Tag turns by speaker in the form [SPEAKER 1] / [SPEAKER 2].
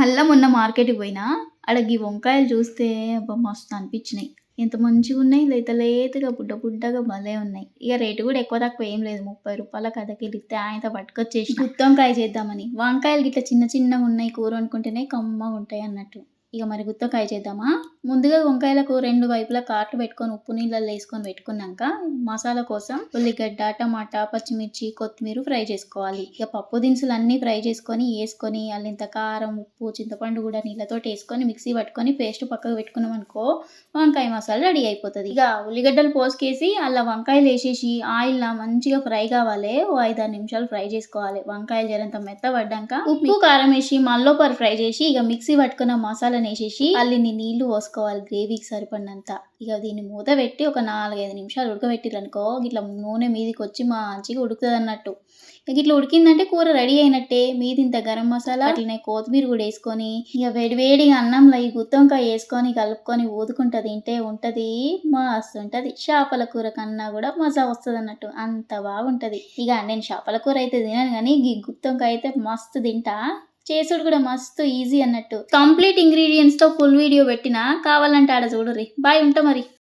[SPEAKER 1] మళ్ళా మొన్న మార్కెట్‌కి పోయినా, ఆడ గీ వంకాయలు చూస్తే అబ్బా! మస్తు అనిపించినాయి. ఎంత మంచిగున్నాయి లేత లేతగా బుడ్డ బుడ్డగా భలే ఉన్నాయి. ఇక రేటు కూడా ఎక్కువ తక్కువ ఏం లేదు. రూ. 30కి అర్ధ కిలో ఇత్తే ఆయనతో పట్టుకొచ్చేసిన. గుత్తొంకాయ చేద్దామని. వంకాయలు గిట్ల చిన్న చిన్నగున్నాయి కూర వండుకుంటేనే కమ్మగుంటాయి అన్నట్టు. ఇక మరి గుత్తొంకాయ చేద్దామా? ముందుగా వంకాయలకు 2 వైపులా కాట్లు పెట్టుకొని ఉప్పు నీళ్ళల్లో ఏసుకొని పెట్టుకున్నాక మసాలా కోసం ఉల్లిగడ్డ, టమాటా, పచ్చిమిర్చి, కొత్తిమీర ఫ్రై చేసుకోవాలి. ఇక పప్పు దినుసులు అన్నీ ఫ్రై చేసుకొని వేసుకొని అల్లింత కారం, ఉప్పు, చింతపండు కూడా నీళ్ళతోటి వేసుకొని మిక్సీ పట్టుకొని పేస్ట్ పక్కకు పెట్టుకున్నాం అనుకో వంకాయ మసాలా రెడీ అయిపోతుంది. ఇక ఉల్లిగడ్డలు పోసుకేసి అలా వంకాయలు వేసేసి ఆయిల్లా మంచిగా ఫ్రై కావాలి. ఓ 5-6 నిమిషాలు ఫ్రై చేసుకోవాలి. వంకాయలు జరంత మెత్తబడ్డాక ఉప్పు కారం వేసి మళ్ళీ ఫ్రై చేసి ఇక మిక్సీ పట్టుకున్న మసాలా వేసేసి అల్లిని నీళ్లు పోసుకోవాలి గ్రేవీకి సరిపడినంత. ఇక దీన్ని మూత పెట్టి ఒక 4-5 నిమిషాలు ఉడకబెట్టిరనుకో ఇట్లా నూనె మీదికి వచ్చి మంచిగా ఉడుకుతుంది అన్నట్టు. ఇక ఇట్లా ఉడికిందంటే కూర రెడీ అయినట్టే. మీదింత గరం మసాలా అట్లనే కొత్తిమీర కూడా వేసుకొని ఇక వేడివేడిగా అన్నంలో ఈ గుత్తొంకాయ వేసుకొని కలుపుకొని ఊదుకుంటా తింటే ఉంటది మస్తు ఉంటది. చేపల కూర కన్నా కూడా మజా వస్తుంది అన్నట్టు, అంత బాగుంటది. ఇక నేను చేపల కూర అయితే తినను కానీ ఈ గుత్తొంకాయ అయితే మస్తు తింటా. చేసుడు కూడా మస్తు ఈజీ అన్నట్టు. కంప్లీట్ ఇంగ్రీడియంట్స్ తో ఫుల్ వీడియో పెట్టినా, కావాలంటే ఆడ చూడుర్రి. బాయ్, ఉంటా మరి.